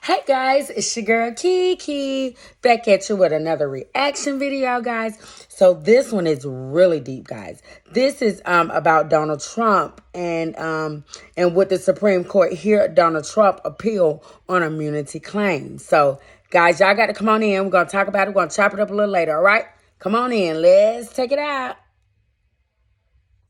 Hey guys, it's your girl Kiki back at you with another reaction video, guys. So this one is really deep, guys. This is about Donald Trump and what the Supreme Court hear Donald Trump appeal on immunity claims. So guys, y'all got to come on in. We're gonna talk about it. We're gonna chop it up a little later. All right, come on in. Let's take it out.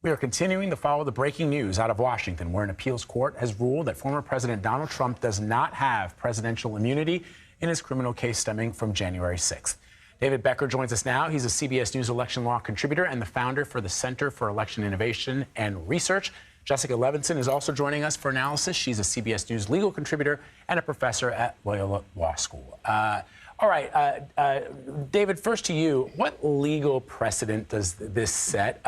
We are continuing to follow the breaking news out of Washington, where an appeals court has ruled that former President Donald Trump does not have presidential immunity in his criminal case stemming from January 6th. David Becker joins us now. He's a CBS News election law contributor and the founder for the Center for Election Innovation and Research. Jessica Levinson is also joining us for analysis. She's a CBS News legal contributor and a professor at Loyola Law School. All right, David, first to you. What legal precedent does this set,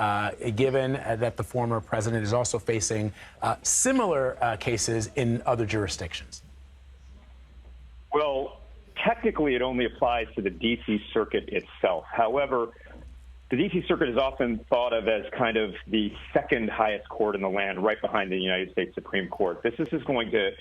given that the former president is also facing similar cases in other jurisdictions? Well, technically, it only applies to the D.C. Circuit itself. However, the D.C. Circuit is often thought of as kind of the second highest court in the land, right behind the United States Supreme Court. This is going to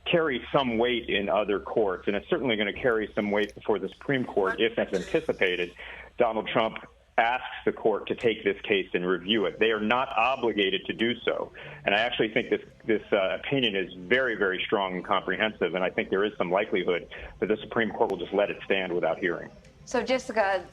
carry some weight in other courts, and it's certainly going to carry some weight before the Supreme Court if, as anticipated, Donald Trump asks the court to take this case and review it. They are not obligated to do so, and I actually think this opinion is very, very strong and comprehensive, and I think there is some likelihood that the Supreme Court will just let it stand without hearing. So, Jessica,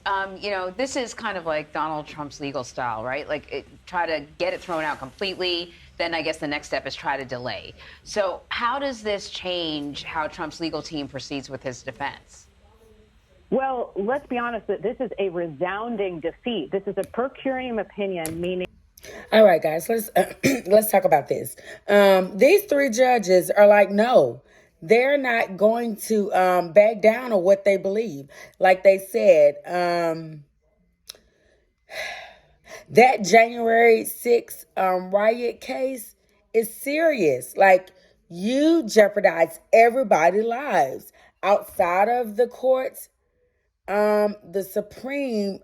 this is kind of like Donald Trump's legal style, right? Like, try to get it thrown out completely. Then I guess the next step is try to delay. So how does this change how Trump's legal team proceeds with his defense? Well, let's be honest, that this is a resounding defeat. This is a per curiam opinion, meaning... All right, guys, let's talk about this. These three judges are like, no, they're not going to back down on what they believe. Like they said, that January 6th riot case is serious. Like, you jeopardize everybody's lives outside of the courts, the Supreme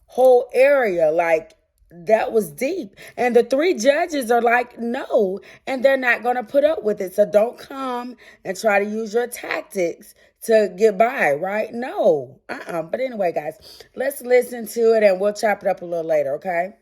whole area. Like, that was deep. And the three judges are like, no, and they're not going to put up with it. So don't come and try to use your tactics to get by, right? No. But anyway, guys, let's listen to it and we'll chop it up a little later, okay?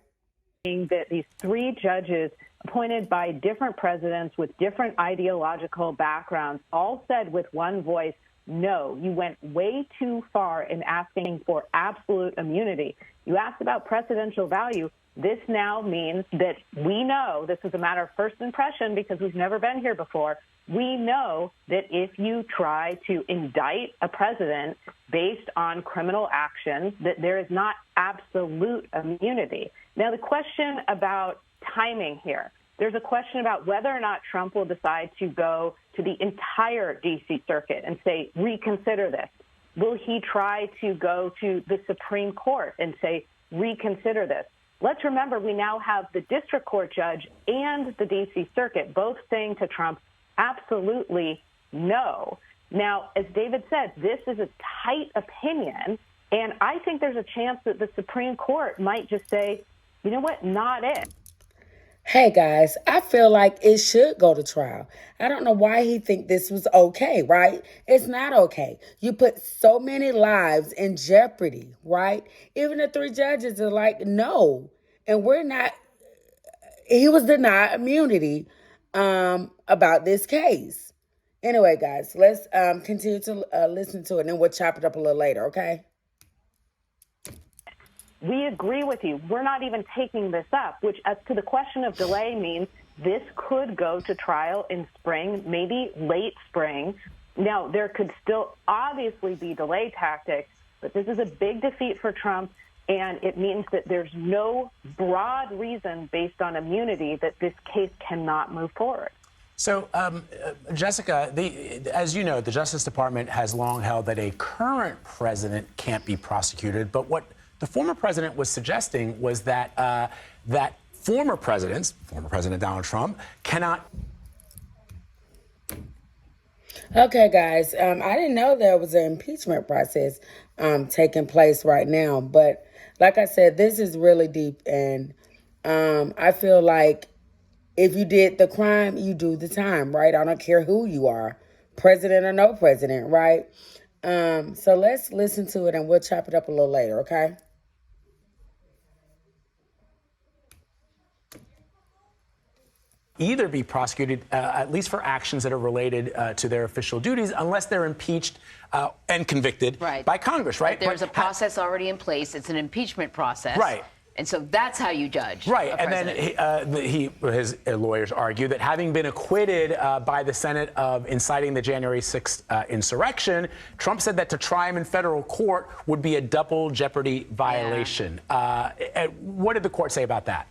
That these three judges appointed by different presidents with different ideological backgrounds all said with one voice, no, you went way too far in asking for absolute immunity. You asked about precedential value. This now means that we know, this is a matter of first impression because we've never been here before, we know that if you try to indict a president based on criminal actions, that there is not absolute immunity. Now, the question about timing here, there's a question about whether or not Trump will decide to go to the entire D.C. Circuit and say, reconsider this. Will he try to go to the Supreme Court and say, reconsider this? Let's remember, we now have the district court judge and the D.C. Circuit both saying to Trump, absolutely no. Now, as David said, this is a tight opinion, and I think there's a chance that the Supreme Court might just say, you know what, not it. Hey, guys, I feel like it should go to trial. I don't know why he think this was okay, right? It's not okay. You put so many lives in jeopardy, right? Even the three judges are like, no. And we're not, he was denied immunity about this case. Anyway, guys, let's continue to listen to it, and then we'll chop it up a little later, okay? We agree with you. We're not even taking this up, which as to the question of delay means this could go to trial in spring, maybe late spring. Now, there could still obviously be delay tactics, but this is a big defeat for Trump, and it means that there's no broad reason based on immunity that this case cannot move forward. So, Jessica, as you know, the Justice Department has long held that a current president can't be prosecuted, but what the former president was suggesting was that that former President Donald Trump, cannot. Okay, guys, I didn't know there was an impeachment process taking place right now. But like I said, this is really deep. And I feel like if you did the crime, you do the time, right? I don't care who you are. president or no president, right? So let's listen to it and we'll chop it up a little later, okay? Either be prosecuted, at least for actions that are related to their official duties, unless they're impeached and convicted by Congress, right? There's a process already in place. It's an impeachment process. Right. And so that's how you judge. Right. And then his lawyers argue that having been acquitted by the Senate of inciting the January 6th insurrection, Trump said that to try him in federal court would be a double jeopardy violation. What did the court say about that?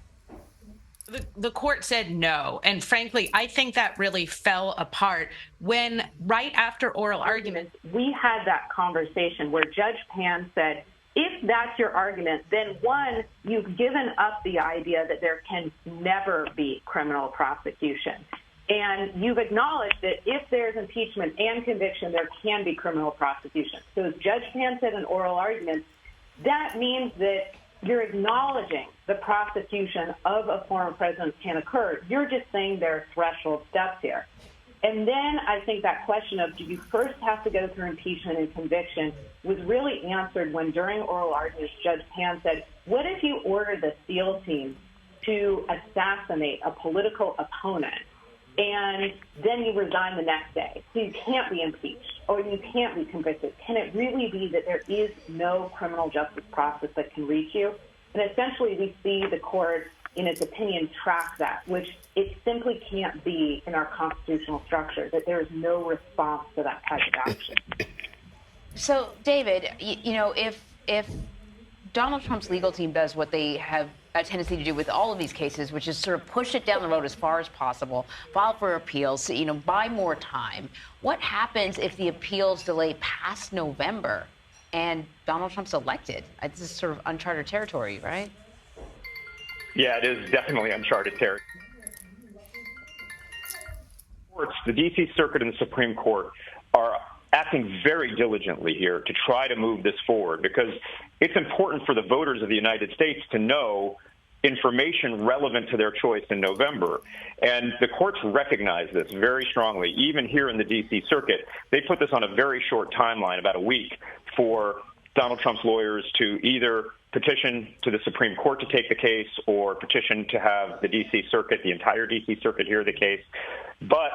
The court said no. And frankly, I think that really fell apart when right after oral arguments, we had that conversation where Judge Pan said, if that's your argument, then one, you've given up the idea that there can never be criminal prosecution. And you've acknowledged that if there's impeachment and conviction, there can be criminal prosecution. So as Judge Pan said in oral arguments, that means that you're acknowledging the prosecution of a former president can occur. You're just saying there are threshold steps here. And then I think that question of do you first have to go through impeachment and conviction was really answered when during oral arguments, Judge Pan said, what if you order the SEAL team to assassinate a political opponent and then you resign the next day? So you can't be impeached or you can't be convicted. Can it really be that there is no criminal justice process that can reach you? And essentially we see the court, in its opinion, track that, which it simply can't be in our constitutional structure, that there is no response to that type of action. So, David, you know, if Donald Trump's legal team does what they have a tendency to do with all of these cases, which is sort of push it down the road as far as possible, file for appeals, you know, buy more time, what happens if the appeals delay past November and Donald Trump's elected? This is sort of uncharted territory, right? Yeah, it is definitely uncharted territory. The D.C. Circuit and the Supreme Court are acting very diligently here to try to move this forward because it's important for the voters of the United States to know information relevant to their choice in November. And the courts recognize this very strongly. Even here in the D.C. Circuit, they put this on a very short timeline, about a week, for Donald Trump's lawyers to either petition to the Supreme Court to take the case or petition to have the D.C. Circuit, the entire D.C. Circuit, hear the case. But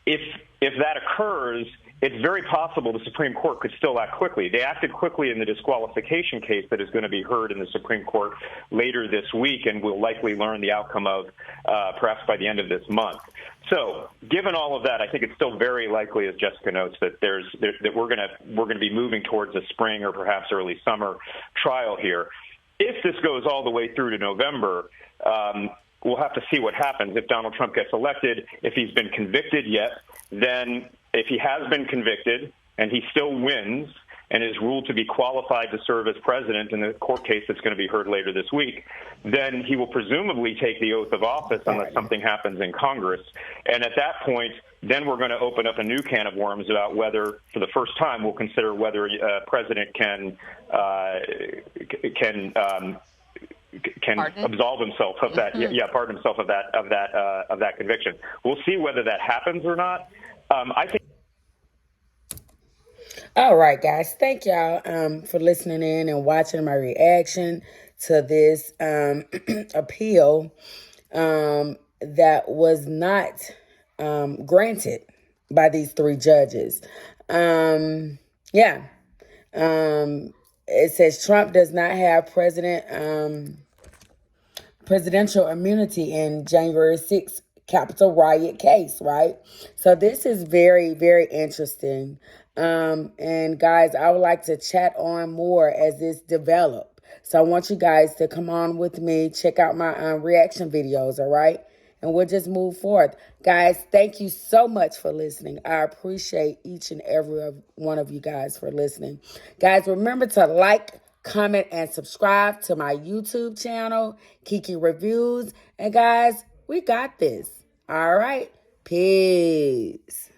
if that occurs, it's very possible the Supreme Court could still act quickly. They acted quickly in the disqualification case that is going to be heard in the Supreme Court later this week, and we'll likely learn the outcome of perhaps by the end of this month. So, given all of that, I think it's still very likely, as Jessica notes, that that we're going to be moving towards a spring or perhaps early summer trial here. If this goes all the way through to November, we'll have to see what happens if Donald Trump gets elected. If he's been convicted yet, then if he has been convicted and he still wins and is ruled to be qualified to serve as president in the court case that's going to be heard later this week, then he will presumably take the oath of office unless something happens in Congress. And at that point, then we're going to open up a new can of worms about whether, for the first time, we'll consider whether a president can absolve himself of that, pardon himself of that conviction. We'll see whether that happens or not. I think. All right, guys. Thank y'all for listening in and watching my reaction to this appeal that was not granted by these three judges. It says Trump does not have presidential immunity in January 6th Capitol riot case, right? So this is very, very interesting. And guys, I would like to chat on more as this develops. So I want you guys to come on with me, check out my reaction videos, all right? And we'll just move forward. Guys, thank you so much for listening. I appreciate each and every one of you guys for listening. Guys, remember to like, comment, and subscribe to my YouTube channel, Kiki Reviews. And guys, we got this. All right. Peace.